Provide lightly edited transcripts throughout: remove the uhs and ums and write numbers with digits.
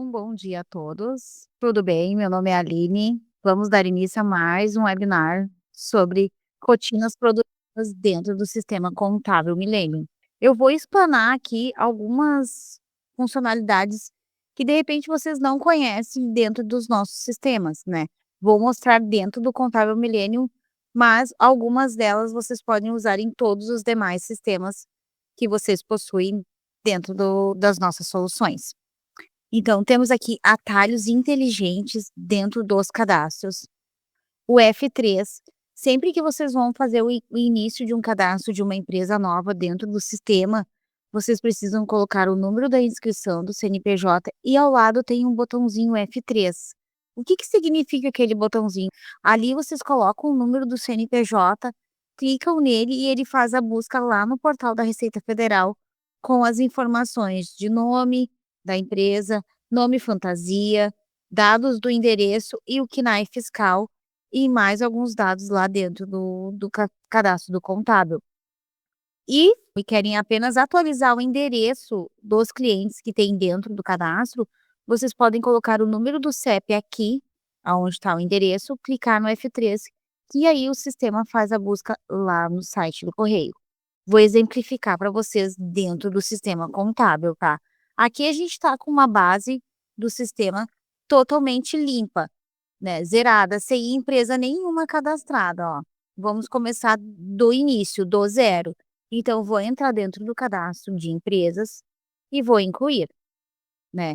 Um bom dia a todos. Tudo bem? Meu nome é Aline. Vamos dar início a mais um webinar sobre rotinas produtivas dentro do sistema contábil Millennium. Eu vou explanar aqui algumas funcionalidades que de repente vocês não conhecem dentro dos nossos sistemas, né? Vou mostrar dentro do contábil Millennium, mas algumas delas vocês podem usar em todos os demais sistemas que vocês possuem dentro das nossas soluções. Então, temos aqui atalhos inteligentes dentro dos cadastros. O F3, sempre que vocês vão fazer o início de um cadastro de uma empresa nova dentro do sistema, vocês precisam colocar o número da inscrição do CNPJ e ao lado tem um botãozinho F3. O que significa aquele botãozinho? Ali vocês colocam o número do CNPJ, clicam nele e ele faz a busca lá no portal da Receita Federal com as informações de nome da empresa, nome fantasia, dados do endereço e o CNAE fiscal e mais alguns dados lá dentro do cadastro do contábil. E querem apenas atualizar o endereço dos clientes que tem dentro do cadastro, vocês podem colocar o número do CEP aqui, aonde está o endereço, clicar no F3, e aí o sistema faz a busca lá no site do correio. Vou exemplificar para vocês dentro do sistema contábil, tá? Aqui a gente está com uma base do sistema totalmente limpa, né, zerada, sem empresa nenhuma cadastrada, ó. Vamos começar do início, do zero. Então, vou entrar dentro do cadastro de empresas e vou incluir, né.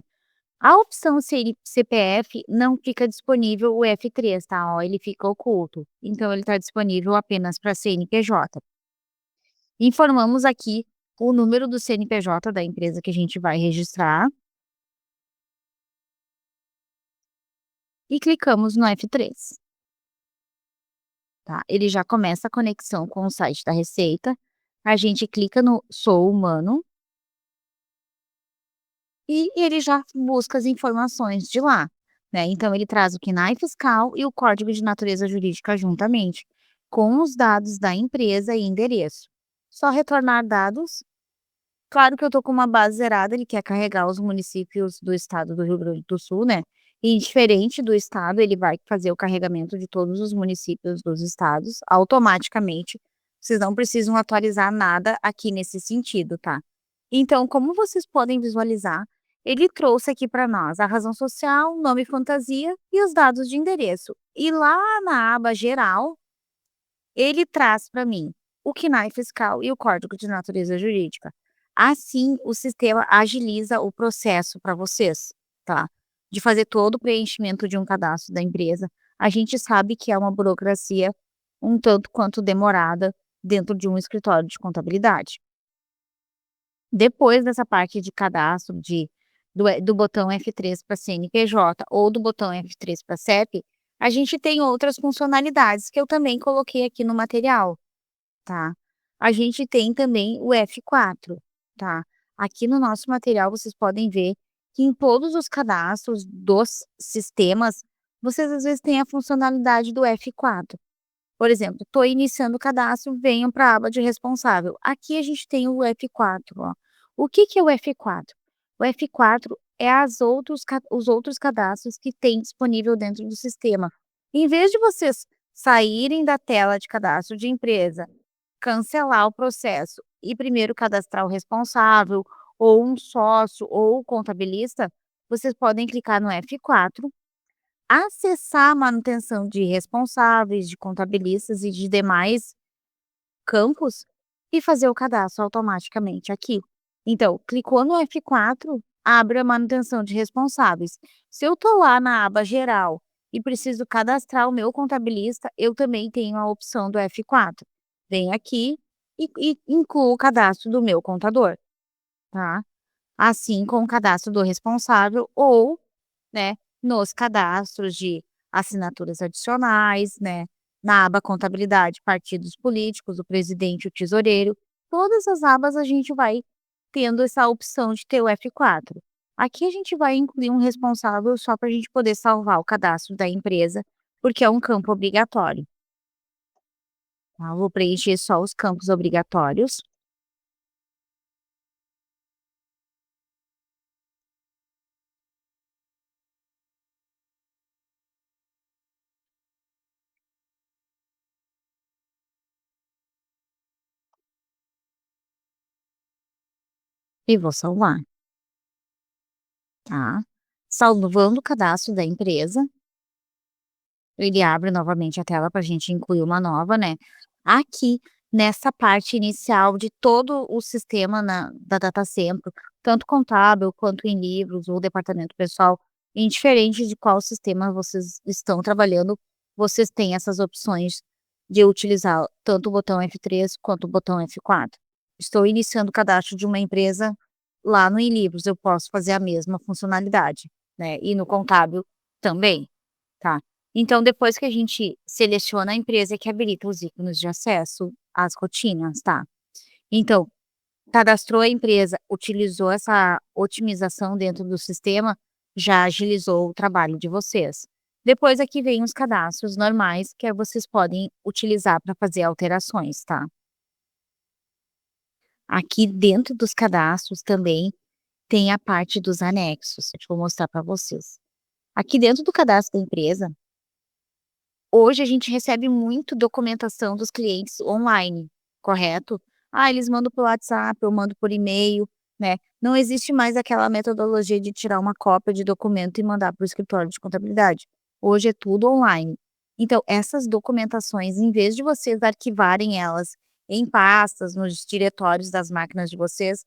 A opção CPF não fica disponível o F3, tá, ó, ele fica oculto. Então, ele está disponível apenas para CNPJ. Informamos aqui o número do CNPJ da empresa que a gente vai registrar e clicamos no F3. Tá, ele já começa a conexão com o site da Receita, a gente clica no "Sou humano" e ele já busca as informações de lá, né, então ele traz o CNAE fiscal e o código de natureza jurídica juntamente, com os dados da empresa e endereço. Só retornar dados. Claro que eu tô com uma base zerada, ele quer carregar os municípios do estado do Rio Grande do Sul, né, e diferente do estado, ele vai fazer o carregamento de todos os municípios dos estados automaticamente, vocês não precisam atualizar nada aqui nesse sentido, tá. Então, como vocês podem visualizar, ele trouxe aqui para nós a razão social, nome fantasia e os dados de endereço. E lá na aba geral, ele traz para mim o CNAE fiscal e o código de natureza jurídica. Assim, o sistema agiliza o processo para vocês, tá? De fazer todo o preenchimento de um cadastro da empresa. A gente sabe que é uma burocracia um tanto quanto demorada dentro de um escritório de contabilidade. Depois dessa parte de cadastro do botão F3 para CNPJ ou do botão F3 para CEP, a gente tem outras funcionalidades que eu também coloquei aqui no material. Tá. A gente tem também o F4, tá. Aqui no nosso material vocês podem ver que em todos os cadastros dos sistemas, vocês às vezes têm a funcionalidade do F4. Por exemplo, estou iniciando o cadastro, venham para a aba de responsável. Aqui a gente tem o F4, ó. O que é o F4? O F4 é os outros cadastros que tem disponível dentro do sistema. Em vez de vocês saírem da tela de cadastro de empresa, cancelar o processo e primeiro cadastrar o responsável, ou um sócio, ou o contabilista, vocês podem clicar no F4, acessar a manutenção de responsáveis, de contabilistas e de demais campos e fazer o cadastro automaticamente aqui. Então, clicou no F4, abre a manutenção de responsáveis. Se eu estou lá na aba geral e preciso cadastrar o meu contabilista, eu também tenho a opção do F4. Venho aqui e incluo o cadastro do meu contador, tá? Assim com o cadastro do responsável ou, né, nos cadastros de assinaturas adicionais, né, na aba contabilidade, partidos políticos, o presidente, o tesoureiro, todas as abas a gente vai tendo essa opção de ter o F4. Aqui a gente vai incluir um responsável só para a gente poder salvar o cadastro da empresa, porque é um campo obrigatório, tá? Vou preencher só os campos obrigatórios. e vou salvar, tá. Salvando o cadastro da empresa, ele abre novamente a tela para a gente incluir uma nova, né. Aqui, nessa parte inicial de todo o sistema da Data Centro, tanto contábil quanto em livros ou departamento pessoal, indiferente de qual sistema vocês estão trabalhando, vocês têm essas opções de utilizar tanto o botão F3 quanto o botão F4. Estou iniciando o cadastro de uma empresa lá no e-livros, eu posso fazer a mesma funcionalidade, né, e no contábil também. Tá. Então depois que a gente seleciona a empresa que habilita os ícones de acesso às rotinas, tá. Então, cadastrou a empresa, utilizou essa otimização dentro do sistema, já agilizou o trabalho de vocês. Depois aqui vem os cadastros normais, que aí vocês podem utilizar para fazer alterações, tá. Aqui dentro dos cadastros também tem a parte dos anexos, eu vou mostrar para vocês. Aqui dentro do cadastro da empresa, hoje a gente recebe muito documentação dos clientes online, correto? Ah, eles mandam pelo WhatsApp, eu mando por e-mail, né? Não existe mais aquela metodologia de tirar uma cópia de documento e mandar para o escritório de contabilidade. Hoje é tudo online. Então, essas documentações, em vez de vocês arquivarem elas em pastas, nos diretórios das máquinas de vocês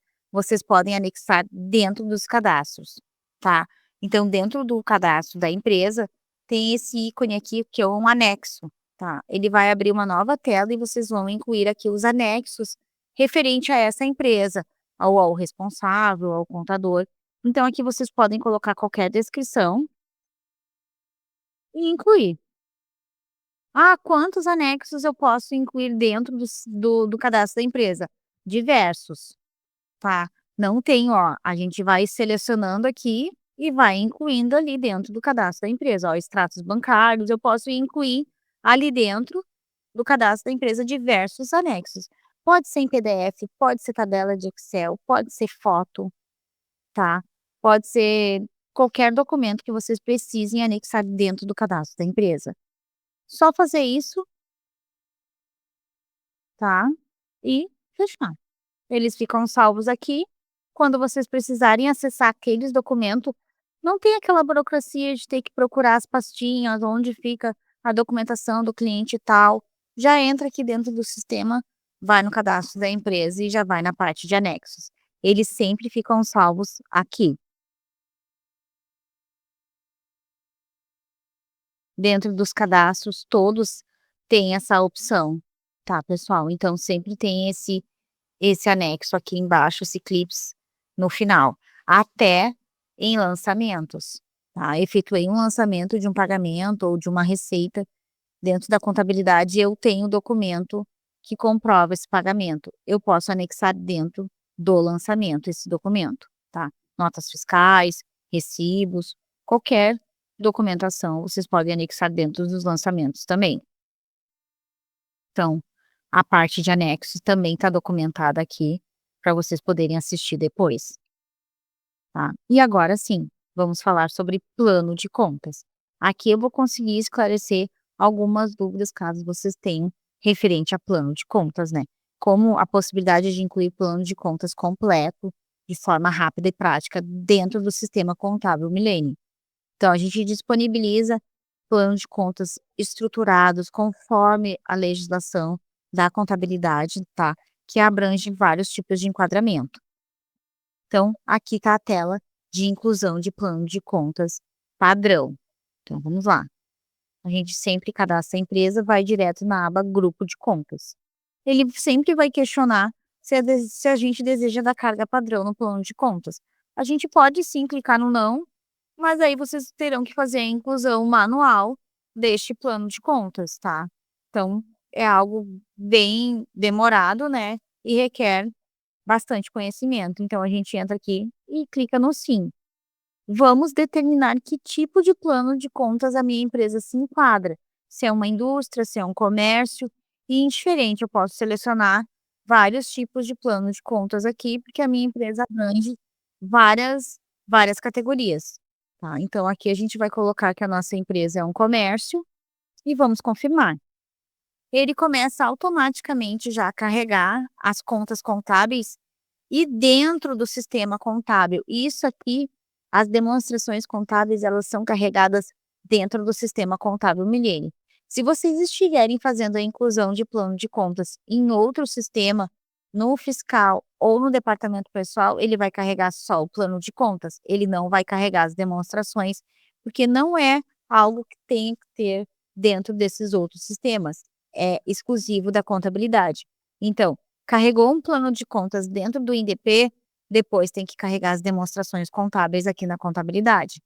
podem anexar dentro dos cadastros, tá? Então, dentro do cadastro da empresa, tem esse ícone aqui que é um anexo, tá. Ele vai abrir uma nova tela e vocês vão incluir aqui os anexos referente a essa empresa, ao responsável, ao contador. Então aqui vocês podem colocar qualquer descrição e incluir. "Ah, quantos anexos eu posso incluir dentro do cadastro da empresa?" "Diversos", tá. Não tem, ó, a gente vai selecionando aqui e vai incluindo ali dentro do cadastro da empresa, ó, extratos bancários, eu posso incluir ali dentro do cadastro da empresa diversos anexos. Pode ser em PDF, pode ser tabela de Excel, pode ser foto, tá? Pode ser qualquer documento que vocês precisem anexar dentro do cadastro da empresa. Só fazer isso, tá? E fechar. Eles ficam salvos aqui. Quando vocês precisarem acessar aqueles documentos, não tem aquela burocracia de ter que procurar as pastinhas, onde fica a documentação do cliente e tal. Já entra aqui dentro do sistema, vai no cadastro da empresa e já vai na parte de anexos. Eles sempre ficam salvos aqui. Dentro dos cadastros, todos têm essa opção, tá, pessoal? Então sempre tem esse anexo aqui embaixo, esse clips no final, até em lançamentos, tá. Efetuei um lançamento de um pagamento ou de uma receita dentro da contabilidade, eu tenho o documento que comprova esse pagamento. Eu posso anexar dentro do lançamento esse documento, tá. Notas fiscais, recibos, qualquer documentação vocês podem anexar dentro dos lançamentos também. Então, a parte de anexos também está documentada aqui, para vocês poderem assistir depois, tá. E agora sim, vamos falar sobre plano de contas. Aqui eu vou conseguir esclarecer algumas dúvidas, caso vocês tenham, referente a plano de contas, né. Como a possibilidade de incluir plano de contas completo, de forma rápida e prática, dentro do sistema contábil Milênio. Então a gente disponibiliza planos de contas estruturados conforme a legislação da contabilidade, tá, que abrange vários tipos de enquadramento. Então, aqui está a tela de inclusão de plano de contas padrão. Então vamos lá, a gente sempre cadastra a empresa, vai direto na aba grupo de contas. Ele sempre vai questionar se a gente deseja dar carga padrão no plano de contas. A gente pode sim clicar no não, mas aí vocês terão que fazer a inclusão manual deste plano de contas, tá. Então, é algo bem demorado, né, e requer bastante conhecimento. Então a gente entra aqui e clica no sim. Vamos determinar que tipo de plano de contas a minha empresa se enquadra, se é uma indústria, se é um comércio, e indiferente, eu posso selecionar vários tipos de plano de contas aqui, porque a minha empresa abrange várias categorias, tá. Então aqui a gente vai colocar que a nossa empresa é um comércio e vamos confirmar. Ele começa automaticamente já a carregar as contas contábeis e dentro do sistema contábil. Isso aqui, as demonstrações contábeis, elas são carregadas dentro do sistema contábil Millennium. Se vocês estiverem fazendo a inclusão de plano de contas em outro sistema, no fiscal ou no departamento pessoal, ele vai carregar só o plano de contas, ele não vai carregar as demonstrações, porque não é algo que tem que ter dentro desses outros sistemas, é exclusivo da contabilidade. Então, carregou um plano de contas dentro do INDP, depois tem que carregar as demonstrações contábeis aqui na contabilidade,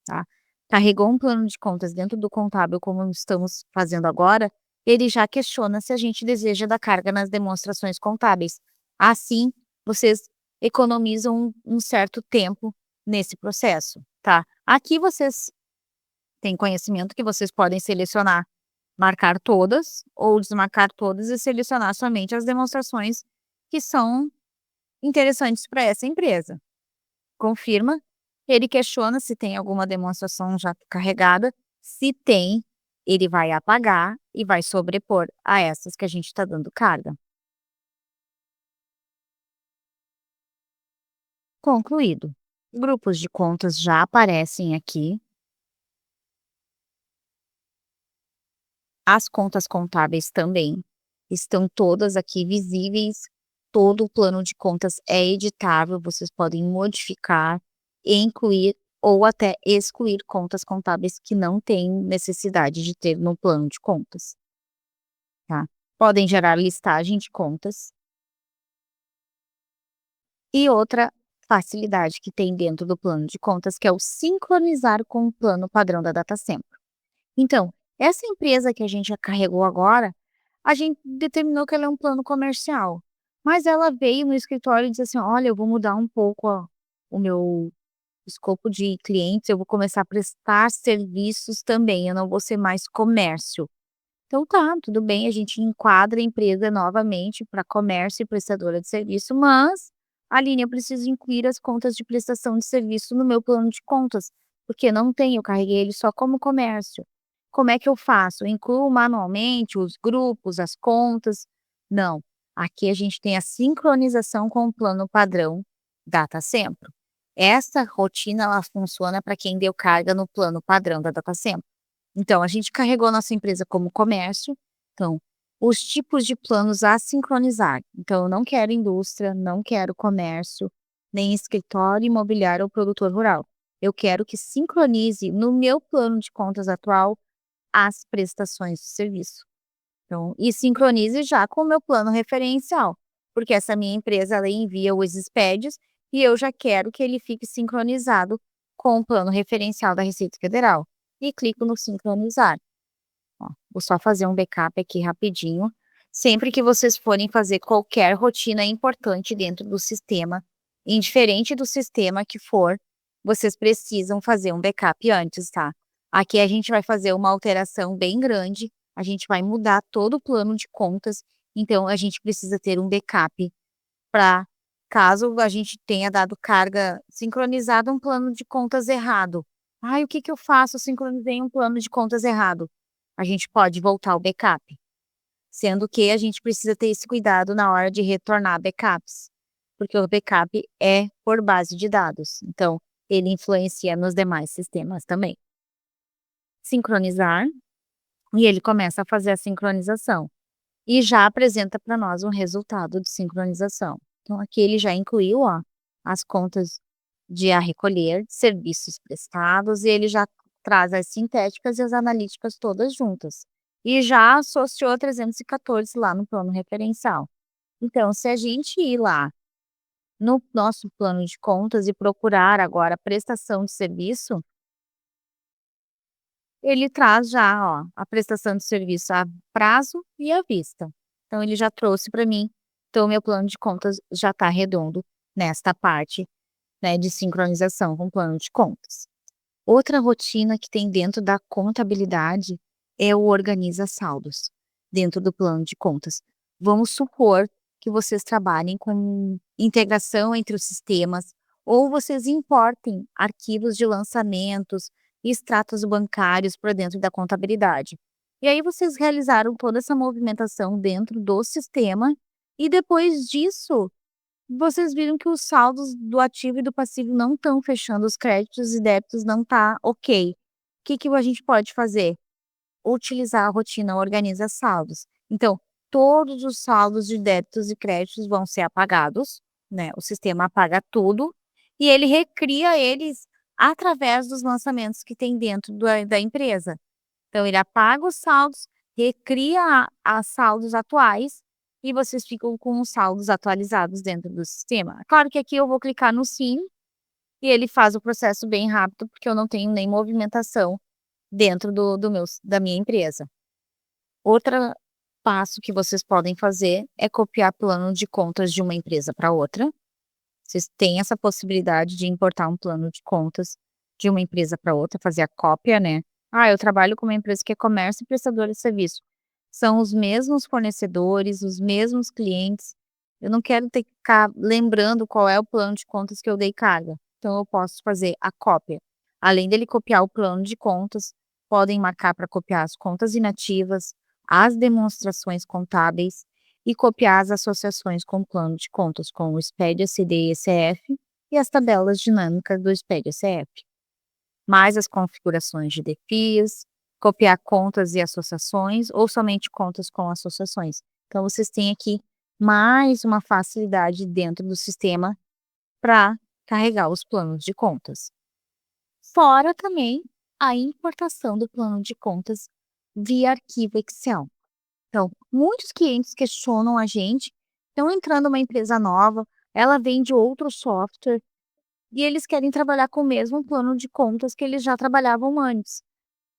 tá. Carregou um plano de contas dentro do contábil, como estamos fazendo agora, ele já questiona se a gente deseja dar carga nas demonstrações contábeis. Assim, vocês economizam um certo tempo nesse processo, tá. Aqui vocês têm conhecimento que vocês podem selecionar, marcar todas ou desmarcar todas e selecionar somente as demonstrações que são interessantes para essa empresa. Confirma, ele questiona se tem alguma demonstração já carregada, se tem, ele vai apagar e vai sobrepor a essas que a gente está dando carga. Concluído. Grupos de contas já aparecem aqui, as contas contábeis também estão todas aqui visíveis, todo o plano de contas é editável, vocês podem modificar, incluir ou até excluir contas contábeis que não têm necessidade de ter no plano de contas, tá. Podem gerar listagem de contas. E outra facilidade que tem dentro do plano de contas, que é o sincronizar com o plano padrão da Datacentro. Então, essa empresa que a gente já carregou agora, a gente determinou que ela é um plano comercial, mas ela veio no escritório e disse assim: "Olha, eu vou mudar um pouco o meu escopo de clientes, eu vou começar a prestar serviços também, eu não vou ser mais comércio". Então tá, tudo bem, a gente enquadra a empresa novamente para comércio e prestadora de serviço, mas, Aline, eu preciso incluir as contas de prestação de serviço no meu plano de contas, porque não tem, eu carreguei ele só como comércio. Como é que eu faço? Eu incluo manualmente os grupos, as contas? Não. Aqui a gente tem a sincronização com o plano padrão Data Sempre. Essa rotina ela funciona para quem deu carga no plano padrão da Data Sempre. Então, a gente carregou nossa empresa como comércio, então, os tipos de planos a sincronizar. Então, eu não quero indústria, não quero comércio, nem escritório imobiliário ou produtor rural. Eu quero que sincronize no meu plano de contas atual as prestações de serviço. Então, e sincronize já com o meu plano referencial, porque essa minha empresa ela envia os SPEDs e eu já quero que ele fique sincronizado com o plano referencial da Receita Federal. E clico no sincronizar. Ó, vou só fazer um backup aqui rapidinho. Sempre que vocês forem fazer qualquer rotina importante dentro do sistema, indiferente do sistema que for, vocês precisam fazer um backup antes, tá? Aqui a gente vai fazer uma alteração bem grande, a gente vai mudar todo o plano de contas, então a gente precisa ter um backup para caso a gente tenha dado carga sincronizado um plano de contas errado. "Ai, o que que eu faço? Eu sincronizei um plano de contas errado". A gente pode voltar ao backup, sendo que a gente precisa ter esse cuidado na hora de retornar backups, porque o backup é por base de dados, então ele influencia nos demais sistemas também. Sincronizar, e ele começa a fazer a sincronização. E já apresenta para nós um resultado de sincronização. Então aqui ele já incluiu, ó, as contas de a recolher, serviços prestados, e ele já traz as sintéticas e as analíticas todas juntas. E já associou 314 lá no plano referencial. Então, se a gente ir lá no nosso plano de contas e procurar agora prestação de serviço, ele traz já, ó, a prestação de serviço a prazo e à vista. Então ele já trouxe para mim, então o meu plano de contas já está redondo nesta parte, né, de sincronização com o plano de contas. Outra rotina que tem dentro da contabilidade é o organiza saldos, dentro do plano de contas. Vamos supor que vocês trabalhem com integração entre os sistemas ou vocês importem arquivos de lançamentos e extratos bancários para dentro da contabilidade. E aí vocês realizaram toda essa movimentação dentro do sistema e depois disso vocês viram que os saldos do ativo e do passivo não estão fechando, os créditos e débitos não tá ok. O que que a gente pode fazer? Utilizar a rotina organiza saldos. Então, todos os saldos de débitos e créditos vão ser apagados, né, o sistema apaga tudo, e ele recria eles através dos lançamentos que tem dentro da empresa. Então ele apaga os saldos, recria a saldos atuais, e vocês ficam com os saldos atualizados dentro do sistema. Claro que aqui eu vou clicar no sim, e ele faz o processo bem rápido, porque eu não tenho nem movimentação dentro da minha empresa. Outro passo que vocês podem fazer é copiar plano de contas de uma empresa para outra. Vocês têm essa possibilidade de importar um plano de contas de uma empresa para outra, fazer a cópia, né. "Ah, eu trabalho com uma empresa que é comércio e prestadora de serviço". São os mesmos fornecedores, os mesmos clientes. Eu não quero ter que ficar lembrando qual é o plano de contas que eu dei carga. Então eu posso fazer a cópia. Além dele copiar o plano de contas, podem marcar para copiar as contas inativas, as demonstrações contábeis e copiar as associações com o plano de contas, com o Expedia CD e ECF e as tabelas dinâmicas do Expedia CF, mais as configurações de DFIs, copiar contas e associações ou somente contas com associações. Então vocês têm aqui mais uma facilidade dentro do sistema para carregar os planos de contas. Fora também a importação do plano de contas via arquivo Excel. Então, muitos clientes questionam a gente, estão entrando numa empresa nova, ela vende outro software e eles querem trabalhar com o mesmo plano de contas que eles já trabalhavam antes,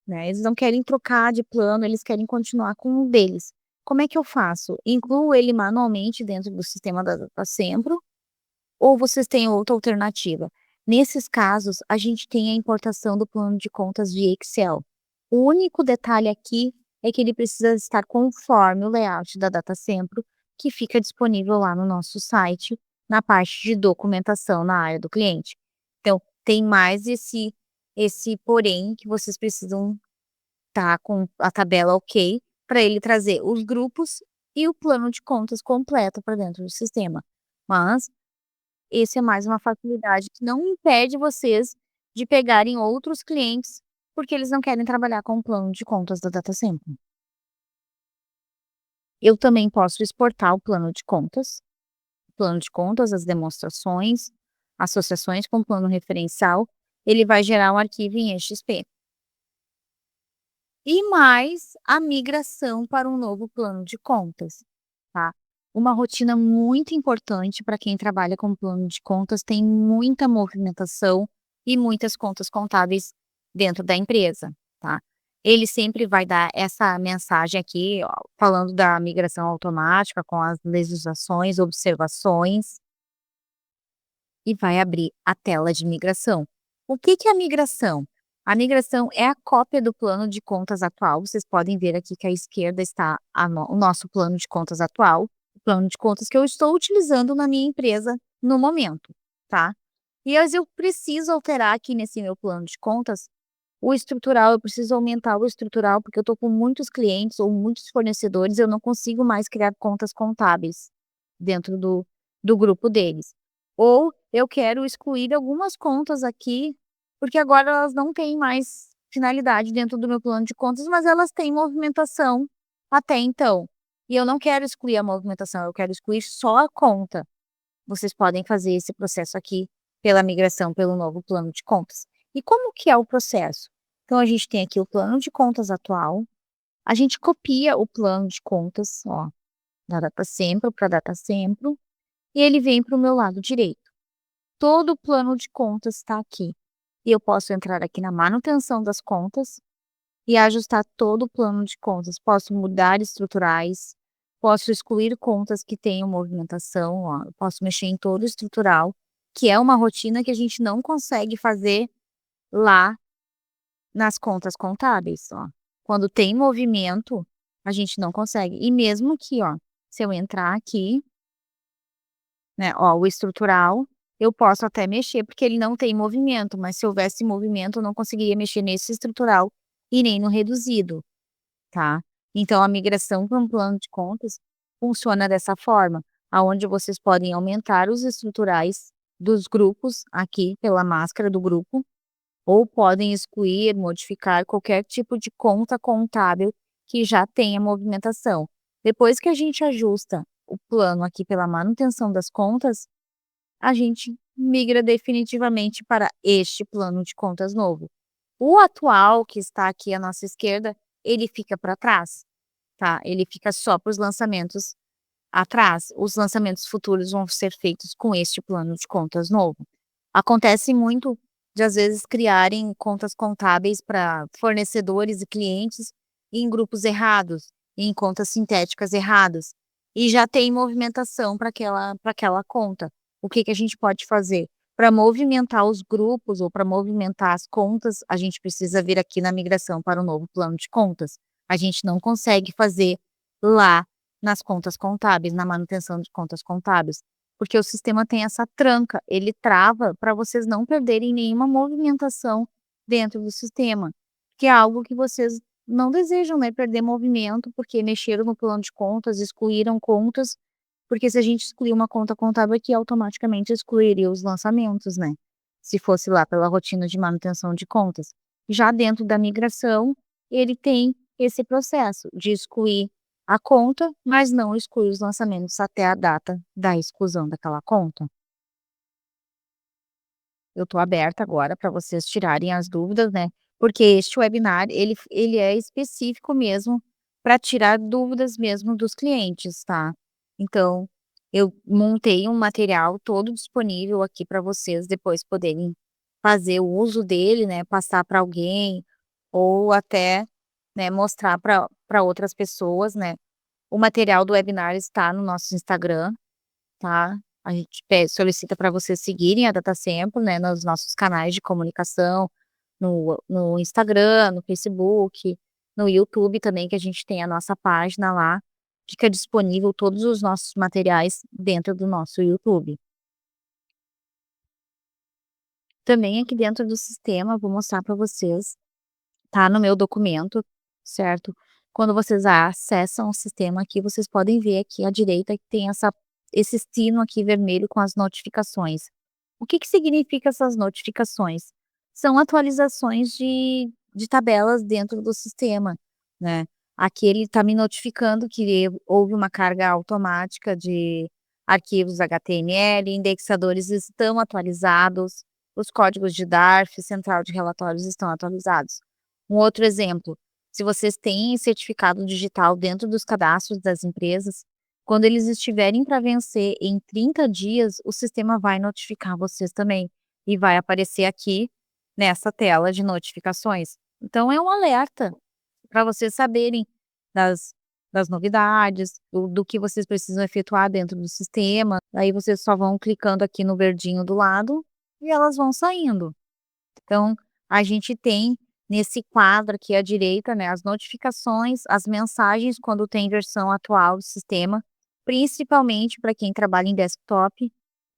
né? Eles não querem trocar de plano, eles querem continuar com o deles. Como é que eu faço? Incluo ele manualmente dentro do sistema da Datacentro ou vocês têm outra alternativa? Nesses casos, a gente tem a importação do plano de contas via Excel. O único detalhe aqui é que ele precisa estar conforme o layout da Datacentro, que fica disponível lá no nosso site, na parte de documentação na área do cliente. Então, tem mais esse porém que vocês precisam estar com a tabela ok, para ele trazer os grupos e o plano de contas completo para dentro do sistema. Mas esse é mais uma facilidade que não impede vocês de pegarem outros clientes, porque eles não querem trabalhar com o plano de contas da Datacentro. Eu também posso exportar o plano de contas, as demonstrações, associações com o plano referencial, ele vai gerar um arquivo em EXP. E mais a migração para um novo plano de contas, tá. Uma rotina muito importante para quem trabalha com plano de contas, tem muita movimentação e muitas contas contábeis dentro da empresa, tá. Ele sempre vai dar essa mensagem aqui, ó, falando da migração automática com as legislações, observações, e vai abrir a tela de migração. O que que é a migração? A migração é a cópia do plano de contas atual. Vocês podem ver aqui que à esquerda está o nosso plano de contas atual, o plano de contas que eu estou utilizando na minha empresa no momento, tá? E mas eu preciso alterar aqui nesse meu plano de contas o estrutural, eu preciso aumentar o estrutural, porque eu estou com muitos clientes ou muitos fornecedores, eu não consigo mais criar contas contábeis dentro do grupo deles. Ou eu quero excluir algumas contas aqui, porque agora elas não têm mais finalidade dentro do meu plano de contas, mas elas têm movimentação até então. E eu não quero excluir a movimentação, eu quero excluir só a conta. Vocês podem fazer esse processo aqui pela migração pelo novo plano de contas. E como que é o processo? Então a gente tem aqui o plano de contas atual, a gente copia o plano de contas, ó, da Datacentro para Datacentro, e ele vem para o meu lado direito. Todo o plano de contas está aqui. E eu posso entrar aqui na manutenção das contas e ajustar todo o plano de contas. Posso mudar estruturais, posso excluir contas que tenham movimentação, ó, eu posso mexer em todo o estrutural, que é uma rotina que a gente não consegue fazer lá nas contas contábeis, ó. Quando tem movimento, a gente não consegue. E mesmo aqui, ó, se eu entrar aqui, né, ó, o estrutural, eu posso até mexer, porque ele não tem movimento, mas se houvesse movimento, eu não conseguiria mexer nesse estrutural e nem no reduzido, tá. Então a migração para um plano de contas funciona dessa forma. aonde vocês podem aumentar os estruturais dos grupos aqui pela máscara do grupo, ou podem excluir, modificar qualquer tipo de conta contábil que já tenha movimentação. Depois que a gente ajusta o plano aqui pela manutenção das contas, a gente migra definitivamente para este plano de contas novo. O atual, que está aqui à nossa esquerda, ele fica para trás, tá? Ele fica só para os lançamentos atrás. Os lançamentos futuros vão ser feitos com este plano de contas novo. Acontece muito de, às vezes, criarem contas contábeis para fornecedores e clientes em grupos errados, em contas sintéticas erradas, e já tem movimentação para aquela conta. O que que a gente pode fazer? Para movimentar os grupos ou para movimentar as contas, a gente precisa vir aqui na migração para o novo plano de contas. A gente não consegue fazer lá nas contas contábeis, na manutenção de contas contábeis, porque o sistema tem essa tranca, ele trava para vocês não perderem nenhuma movimentação dentro do sistema, que é algo que vocês não desejam, né, perder movimento, porque mexeram no plano de contas, excluíram contas, porque se a gente excluir uma conta contábil aqui, automaticamente excluiria os lançamentos, né, se fosse lá pela rotina de manutenção de contas. Já dentro da migração, ele tem esse processo de excluir a conta, mas não exclui os lançamentos até a data da exclusão daquela conta. Eu estou aberta agora para vocês tirarem as dúvidas, né, porque este webinar ele é específico mesmo para tirar dúvidas mesmo dos clientes, tá. Então, eu montei um material todo disponível aqui para vocês depois poderem fazer o uso dele, né, passar para alguém ou até, né, mostrar para outras pessoas, né. O material do webinar está no nosso Instagram, tá. A gente solicita para vocês seguirem a DataSemple, né, nos nossos canais de comunicação, no Instagram, no Facebook, no YouTube também, que a gente tem a nossa página lá, fica disponível todos os nossos materiais dentro do nosso YouTube. Também aqui dentro do sistema, vou mostrar para vocês. Tá no meu documento, certo? Quando vocês acessam o sistema aqui, vocês podem ver aqui à direita que tem esse sino aqui vermelho com as notificações. O que que significa essas notificações? São atualizações de tabelas dentro do sistema, né? Aqui ele está me notificando que houve uma carga automática de arquivos HTML, indexadores estão atualizados, os códigos de DARF, central de relatórios estão atualizados. Um outro exemplo, se vocês têm certificado digital dentro dos cadastros das empresas, quando eles estiverem para vencer em 30 dias, o sistema vai notificar vocês também, e vai aparecer aqui nessa tela de notificações. Então é um alerta para vocês saberem das das novidades, do que vocês precisam efetuar dentro do sistema, aí vocês só vão clicando aqui no verdinho do lado, e elas vão saindo. Então, a gente tem nesse quadro aqui à direita, né, as notificações, as mensagens quando tem versão atual do sistema, principalmente para quem trabalha em desktop,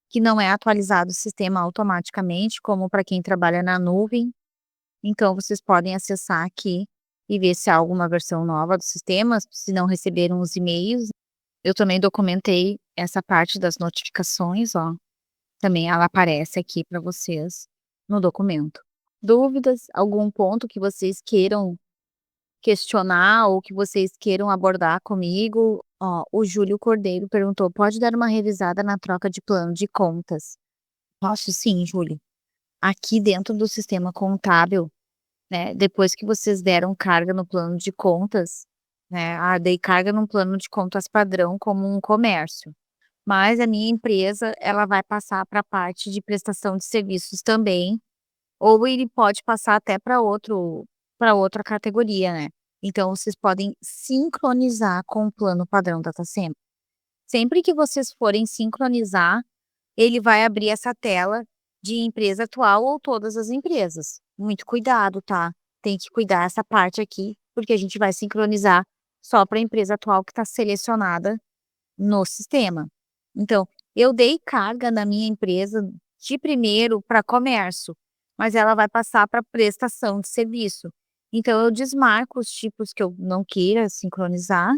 que não é atualizado o sistema automaticamente, como para quem trabalha na nuvem. Então, vocês podem acessar aqui e ver se há alguma versão nova do sistema, se não receberam os e-mails. Eu também documentei essa parte das notificações, ó. Também ela aparece aqui para vocês no documento. Dúvidas, algum ponto que vocês queiram questionar ou que vocês queiram abordar comigo? Ó, o Júlio Cordeiro perguntou: "Pode dar uma revisada na troca de plano de contas?" Posso sim, Júlio. Aqui dentro do sistema contábil, né, depois que vocês deram carga no plano de contas, né, dei carga num plano de contas padrão como um comércio. Mas a minha empresa, ela vai passar para a parte de prestação de serviços também, ou ele pode passar até para outra categoria, né. Então vocês podem sincronizar com o plano padrão DataSemp. Sempre que vocês forem sincronizar, ele vai abrir essa tela de empresa atual ou todas as empresas. Muito cuidado, tá. Tem que cuidar essa parte aqui, porque a gente vai sincronizar só para a empresa atual que está selecionada no sistema. Então, eu dei carga na minha empresa de primeiro para comércio, mas ela vai passar para prestação de serviço. Então eu desmarco os tipos que eu não queira sincronizar,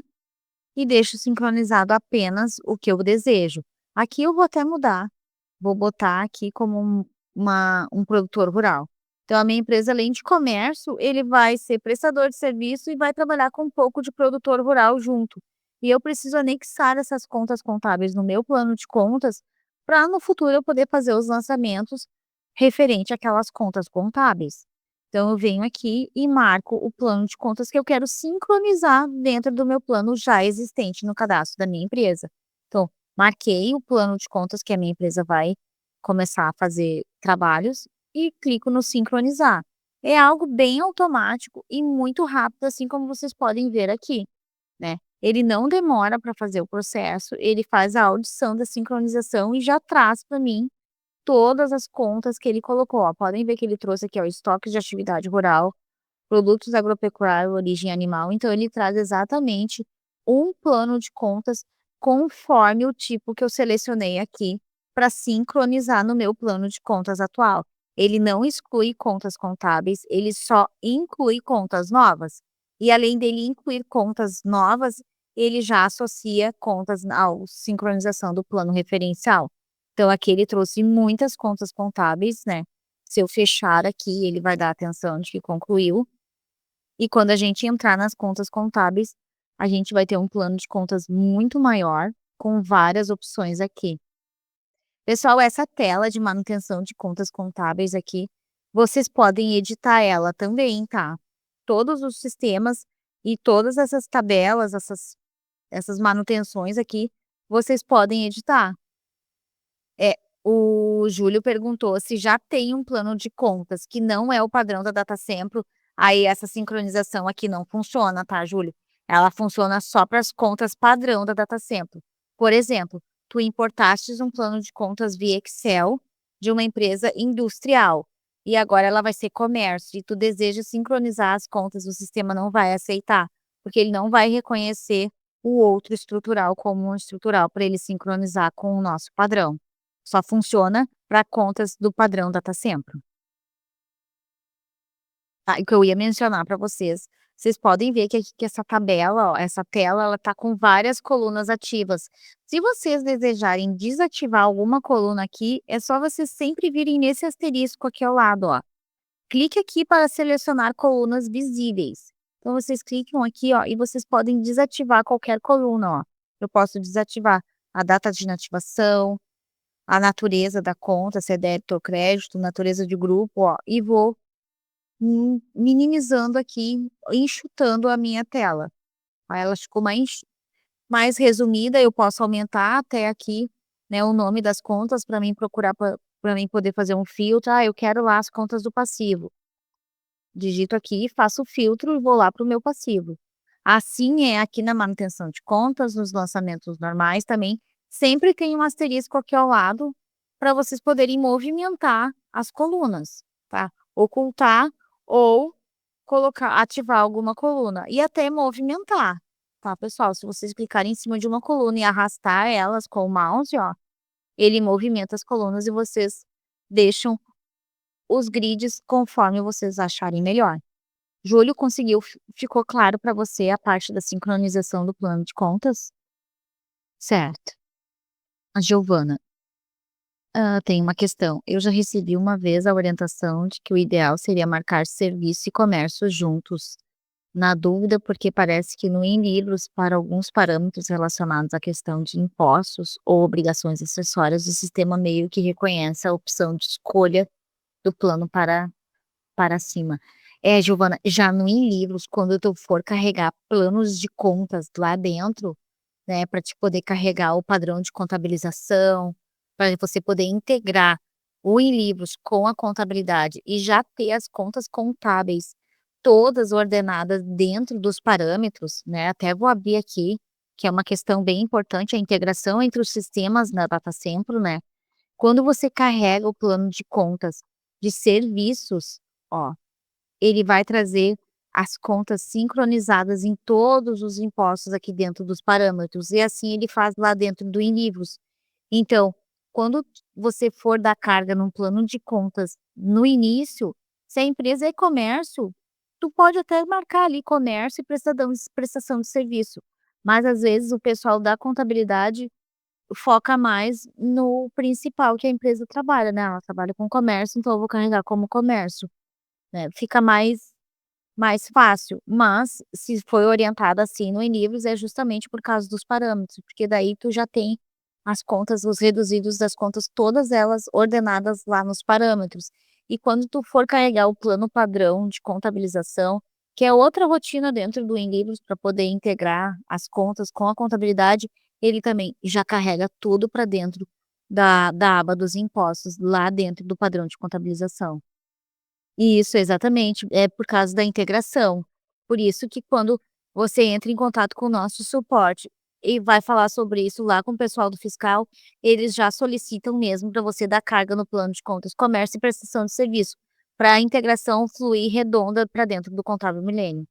e deixo sincronizado apenas o que eu desejo. Aqui eu vou até mudar, vou botar aqui como um produtor rural. Então a minha empresa, além de comércio, ele vai ser prestador de serviço e vai trabalhar com um pouco de produtor rural junto. E eu preciso anexar essas contas contábeis no meu plano de contas, para no futuro eu poder fazer os lançamentos referente àquelas contas contábeis. Então eu venho aqui e marco o plano de contas que eu quero sincronizar dentro do meu plano já existente no cadastro da minha empresa. Então, marquei o plano de contas que a minha empresa vai começar a fazer trabalhos e clico no sincronizar. É algo bem automático e muito rápido, assim como vocês podem ver aqui, né. Ele não demora para fazer o processo, ele faz a audição da sincronização e já traz para mim todas as contas que ele colocou, ó. Podem ver que ele trouxe aqui, ó, estoques de atividade rural, produtos agropecuário, origem animal, então ele traz exatamente um plano de contas conforme o tipo que eu selecionei aqui para sincronizar no meu plano de contas atual. Ele não exclui contas contábeis, ele só inclui contas novas. E além dele incluir contas novas, ele já associa contas ao sincronização do plano referencial. Então aqui ele trouxe muitas contas contábeis, né. Se eu fechar aqui, ele vai dar atenção de que concluiu. E quando a gente entrar nas contas contábeis, a gente vai ter um plano de contas muito maior, com várias opções aqui. Pessoal, essa tela de manutenção de contas contábeis aqui, vocês podem editar ela também, tá? Todos os sistemas e todas essas tabelas, essas manutenções aqui, vocês podem editar. É, o Júlio perguntou se já tem um plano de contas que não é o padrão da Datacentro, aí essa sincronização aqui não funciona, tá, Júlio? Ela funciona só para as contas padrão da Datacentro. Por exemplo, tu importastes um plano de contas via Excel de uma empresa industrial e agora ela vai ser comércio e tu deseja sincronizar as contas, o sistema não vai aceitar, porque ele não vai reconhecer o outro estrutural como um estrutural para ele sincronizar com o nosso padrão. Só funciona para contas do padrão Datacentro. Tá, e o que eu ia mencionar para vocês, vocês podem ver que aqui que essa tabela, ó, essa tela, ela tá com várias colunas ativas. Se vocês desejarem desativar alguma coluna aqui, é só vocês sempre virem nesse asterisco aqui ao lado, ó. Clique aqui para selecionar colunas visíveis. Então vocês clicam aqui, ó, e vocês podem desativar qualquer coluna, ó. Eu posso desativar a data de inativação, a natureza da conta, se é débito ou crédito, natureza de grupo, ó, e vou minimizando aqui, enxutando a minha tela. Aí ela ficou mais resumida, eu posso aumentar até aqui, né, o nome das contas para mim procurar para mim poder fazer um filtro. "Ah, eu quero lá as contas do passivo". Digito aqui, faço o filtro e vou lá para o meu passivo. Assim é aqui na manutenção de contas, nos lançamentos normais também, sempre tem um asterisco aqui ao lado, para vocês poderem movimentar as colunas, tá. Ocultar ou colocar ativar alguma coluna e até movimentar, tá pessoal. Se vocês clicarem em cima de uma coluna e arrastar elas com o mouse, ó, ele movimenta as colunas e vocês deixam os grids conforme vocês acharem melhor. Júlio, conseguiu ficou claro para você a parte da sincronização do plano de contas? Certo. A Giovana, tem uma questão. Eu já recebi uma vez a orientação de que o ideal seria marcar serviço e comércio juntos. Na dúvida, porque parece que no Inlibros, para alguns parâmetros relacionados à questão de impostos ou obrigações acessórias, o sistema meio que reconhece a opção de escolha do plano para cima. É, Giovana, já no em livros, quando tu for carregar planos de contas lá dentro, né, para te poder carregar o padrão de contabilização, para você poder integrar o em livros com a contabilidade e já ter as contas contábeis todas ordenadas dentro dos parâmetros, né, até vou abrir aqui, que é uma questão bem importante, a integração entre os sistemas na Datacentro, né. Quando você carrega o plano de contas de serviços, ó, ele vai trazer as contas sincronizadas em todos os impostos aqui dentro dos parâmetros, e assim ele faz lá dentro do em livros. Então, quando você for dar carga num plano de contas no início, se a empresa é comércio, tu pode até marcar ali comércio e prestação de serviço. Mas às vezes o pessoal da contabilidade foca mais no principal que a empresa trabalha, né, ela trabalha com comércio, então eu vou carregar como comércio, né, fica mais fácil, mas se foi orientada assim no Enlivros é justamente por causa dos parâmetros, porque daí tu já tem as contas, os reduzidos das contas, todas elas ordenadas lá nos parâmetros. E quando tu for carregar o plano padrão de contabilização, que é outra rotina dentro do Enlivros para poder integrar as contas com a contabilidade, ele também já carrega tudo para dentro da aba dos impostos, lá dentro do padrão de contabilização. Isso, exatamente, é por causa da integração. Por isso que quando você entra em contato com o nosso suporte e vai falar sobre isso lá com o pessoal do fiscal, eles já solicitam mesmo para você dar carga no plano de contas, comércio e prestação de serviço, para a integração fluir redonda para dentro do Contábil Milênio.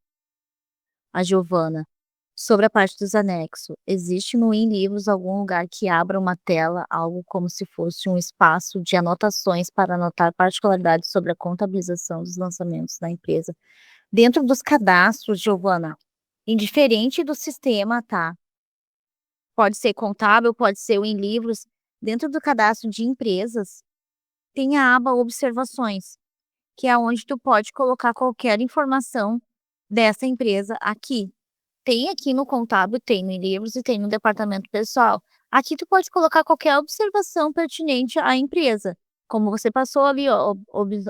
A Giovana. Sobre a parte dos anexos, existe no Livros algum lugar que abra uma tela, algo como se fosse um espaço de anotações para anotar particularidades sobre a contabilização dos lançamentos da empresa? Dentro dos cadastros, Giovana, indiferente do sistema, tá? Pode ser contábil, pode ser o Livros. Dentro do cadastro de empresas, tem a aba Observações, que é onde tu pode colocar qualquer informação dessa empresa aqui. Tem aqui no contábil, tem no livros e tem no departamento pessoal. Aqui tu pode colocar qualquer observação pertinente à empresa, como você passou ali, ó,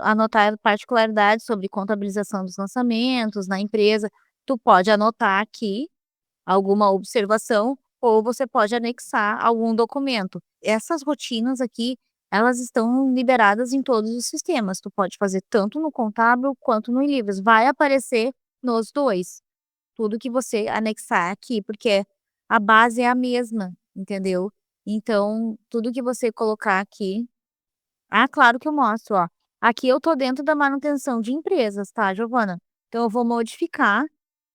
anotar particularidades sobre contabilização dos lançamentos na empresa. Tu pode anotar aqui alguma observação ou você pode anexar algum documento. Essas rotinas aqui, elas estão liberadas em todos os sistemas. Tu pode fazer tanto no contábil quanto no livros. Vai aparecer nos dois. Tudo que você anexar aqui, porque a base é a mesma, entendeu. Então, tudo que você colocar aqui claro que eu mostro, ó. Aqui eu tô dentro da manutenção de empresas, tá, Giovana. Então eu vou modificar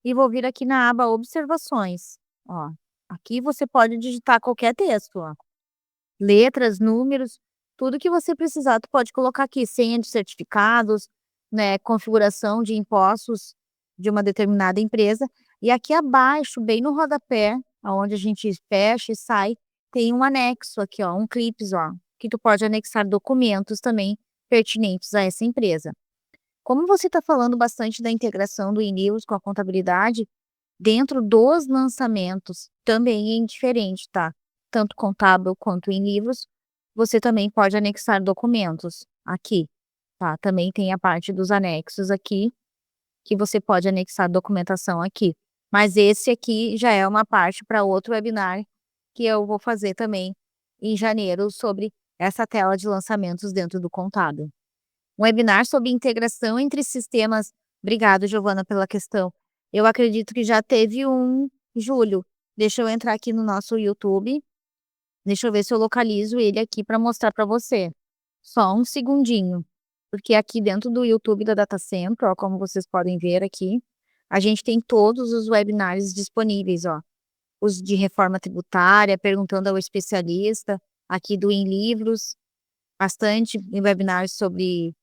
e vou vir aqui na aba observações, ó. Aqui você pode digitar qualquer texto, ó. Letras, números, tudo que você precisar, tu pode colocar aqui, senha de certificados, né, configuração de impostos de uma determinada empresa. E aqui abaixo, bem no rodapé, aonde a gente fecha e sai, tem um anexo aqui, ó, um clips, ó, que tu pode anexar documentos também pertinentes a essa empresa. Como você está falando bastante da integração do e-news com a contabilidade, dentro dos lançamentos também é indiferente, tá? Tanto contábil quanto em livros, você também pode anexar documentos aqui, tá? Também tem a parte dos anexos aqui, que você pode anexar documentação aqui. Mas esse aqui já é uma parte para outro webinar que eu vou fazer também em janeiro sobre essa tela de lançamentos dentro do contábil. Um webinar sobre integração entre sistemas. Obrigado, Giovana, pela questão. Eu acredito que já teve um, Júlio. Deixa eu entrar aqui no nosso YouTube. Deixa eu ver se eu localizo ele aqui para mostrar para você. Só um segundinho. Porque aqui dentro do YouTube da Datacentro, ó, como vocês podem ver aqui, a gente tem todos os webinars disponíveis, ó. Os de reforma tributária, perguntando ao especialista, aqui do Em Livros, bastante webinars sobre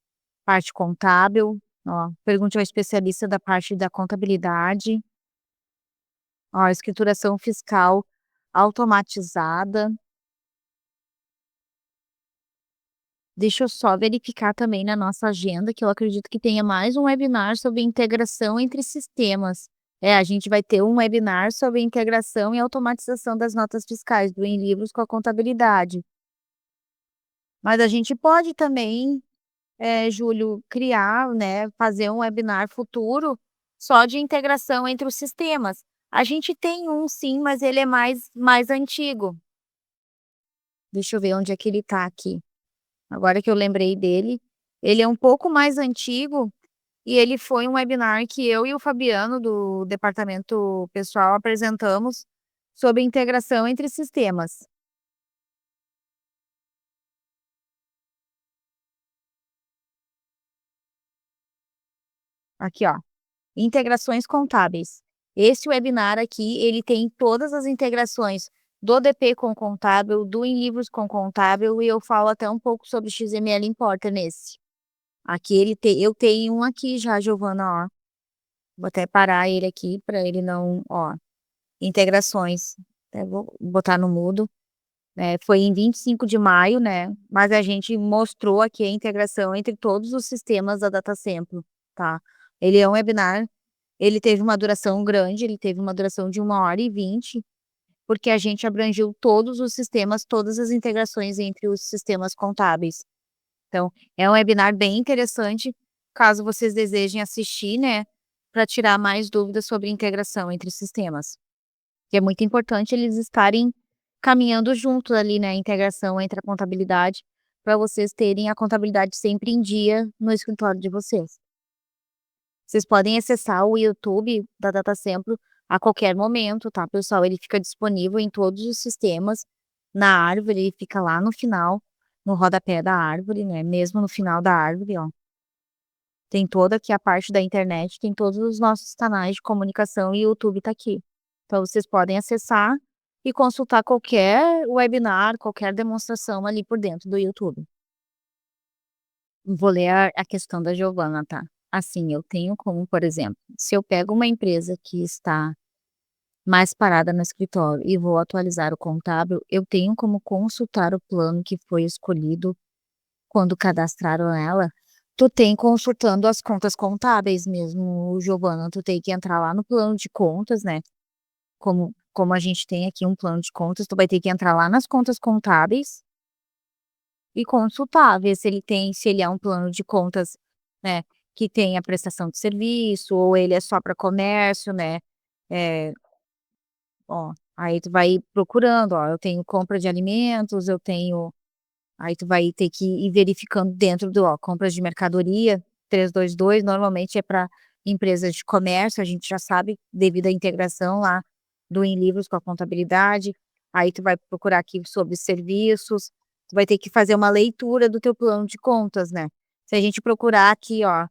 parte contábil, ó, pergunte ao especialista da parte da contabilidade, ó, escrituração fiscal automatizada. Deixa eu só verificar também na nossa agenda, que eu acredito que tenha mais um webinar sobre integração entre sistemas. É, a gente vai ter um webinar sobre integração e automatização das notas fiscais do Em Livros com a contabilidade. Mas a gente pode também, Júlio, criar, né, fazer um webinar futuro só de integração entre os sistemas. A gente tem um sim, mas ele é mais antigo. Deixa eu ver onde é que ele está aqui. Agora que eu lembrei dele, ele é um pouco mais antigo e ele foi um webinar que eu e o Fabiano do departamento pessoal apresentamos sobre integração entre sistemas. Aqui, ó. Integrações contábeis. Esse webinar aqui, ele tem todas as integrações do DP com contábil, do Em Livros com contábil, e eu falo até um pouco sobre XML Importer nesse. Aqui eu tenho um aqui já, Giovana, ó. Vou até parar ele aqui para ele não, ó. integrações, até vou botar no mudo, foi em 25 de maio, né, mas a gente mostrou aqui a integração entre todos os sistemas da Datacentro, tá. Ele é um webinar, ele teve uma duração grande, ele teve uma duração de 1h20, porque a gente abrangiu todos os sistemas, todas as integrações entre os sistemas contábeis. Então, é um webinar bem interessante, caso vocês desejem assistir, né, para tirar mais dúvidas sobre integração entre sistemas. Que é muito importante eles estarem caminhando juntos ali, né, a integração entre a contabilidade, para vocês terem a contabilidade sempre em dia no escritório de vocês. Vocês podem acessar o YouTube da Datacentro a qualquer momento, tá, pessoal? Ele fica disponível em todos os sistemas, na árvore, ele fica lá no final, no rodapé da árvore, né, mesmo no final da árvore, ó. Tem toda aqui a parte da internet, tem todos os nossos canais de comunicação e o YouTube tá aqui. Então vocês podem acessar e consultar qualquer webinar, qualquer demonstração ali por dentro do YouTube. Vou ler a questão da Giovana, tá? Assim, eu tenho como, por exemplo, se eu pego uma empresa que está mais parada no escritório e vou atualizar o contábil, eu tenho como consultar o plano que foi escolhido quando cadastraram ela. Tu tem consultando as contas contábeis mesmo, Giovana, tu tem que entrar lá no plano de contas, né, como a gente tem aqui um plano de contas, tu vai ter que entrar lá nas contas contábeis e consultar, ver se ele é um plano de contas, né, que tem a prestação de serviço ou ele é só para comércio, né, eh, ó, aí tu vai procurando, ó, eu tenho compra de alimentos, eu tenho. Aí tu vai ter que ir verificando dentro do, ó, compras de mercadoria, 322 normalmente é para empresas de comércio, a gente já sabe devido à integração lá do Em Livros com a contabilidade, aí tu vai procurar aqui sobre serviços, tu vai ter que fazer uma leitura do teu plano de contas, né. Se a gente procurar aqui, ó,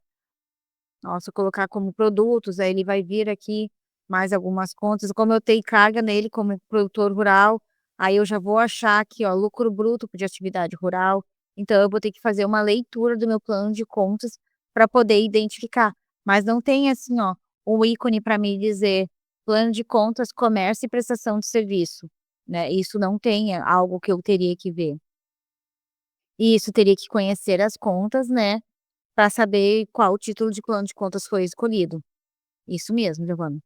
se eu colocar como produtos, aí ele vai vir aqui mais algumas contas, como eu tenho carga nele como produtor rural, aí eu já vou achar aqui, ó, lucro bruto de atividade rural, então eu vou ter que fazer uma leitura do meu plano de contas para poder identificar, mas não tem assim, ó, um ícone para me dizer plano de contas, comércio e prestação de serviço, né, isso não tem, é algo que eu teria que ver. E isso teria que conhecer as contas, né, para saber qual título de plano de contas foi escolhido. Isso mesmo, Giovana.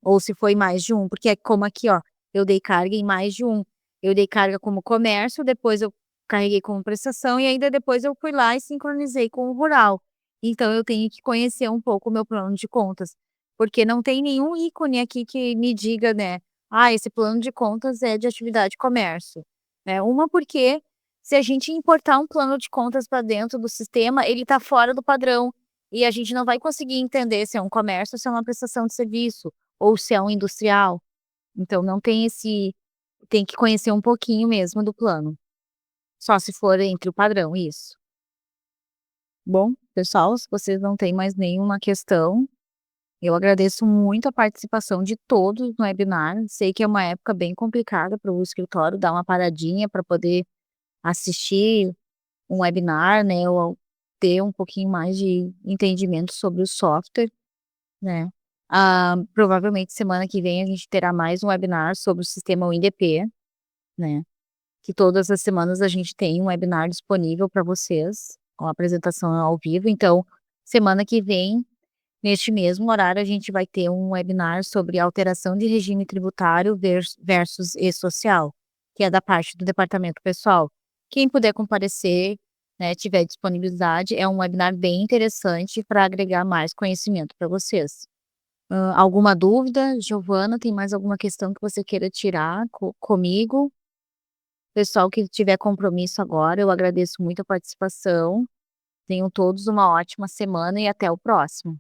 Ou se foi mais de um, porque é como aqui, ó, eu dei carga em mais de um. Eu dei carga como comércio, depois eu carreguei como prestação e ainda depois eu fui lá e sincronizei com o rural. Então eu tenho que conhecer um pouco o meu plano de contas, porque não tem nenhum ícone aqui que me diga, né, ah, esse plano de contas é de atividade comércio, né? Uma porque se a gente importar um plano de contas para dentro do sistema, ele está fora do padrão e a gente não vai conseguir entender se é um comércio ou se é uma prestação de serviço ou se é um industrial. Então não tem esse, tem que conhecer um pouquinho mesmo do plano, só se for entre o padrão, isso. Bom, pessoal, se vocês não têm mais nenhuma questão, eu agradeço muito a participação de todos no webinar. Sei que é uma época bem complicada para o escritório dar uma paradinha para poder assistir um webinar, né, ou ter um pouquinho mais de entendimento sobre o software, né. Provavelmente semana que vem a gente terá mais um webinar sobre o sistema WinDP, né, que todas as semanas a gente tem um webinar disponível para vocês, com a apresentação ao vivo, então semana que vem, neste mesmo horário, a gente vai ter um webinar sobre alteração de regime tributário versus e-social, que é da parte do departamento pessoal. Quem puder comparecer, né, tiver disponibilidade, é um webinar bem interessante para agregar mais conhecimento para vocês. Alguma dúvida, Giovana, tem mais alguma questão que você queira tirar comigo? Pessoal que tiver compromisso agora, eu agradeço muito a participação. Tenham todos uma ótima semana e até o próximo.